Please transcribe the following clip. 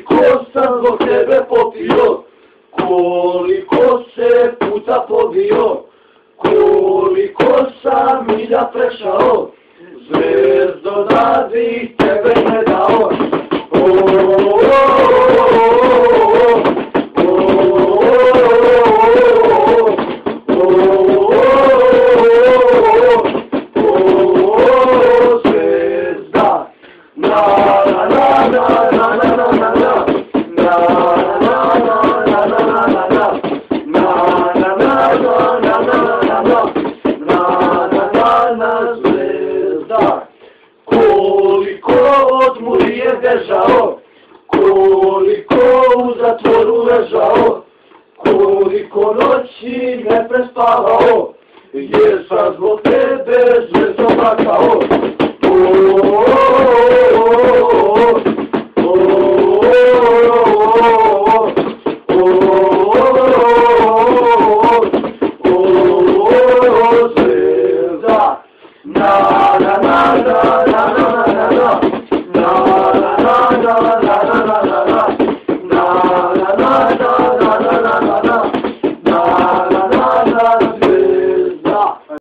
Koliko sam zbog tebe popio, koliko se puta pobio, koliko sam milja prešao, zvezdo da bih tebe ne dao. Koliko od murije bežao, koliko u zatvoru ležao, koliko noći ne prespavao, jer sam zbog tebe zvezdo plakao. Na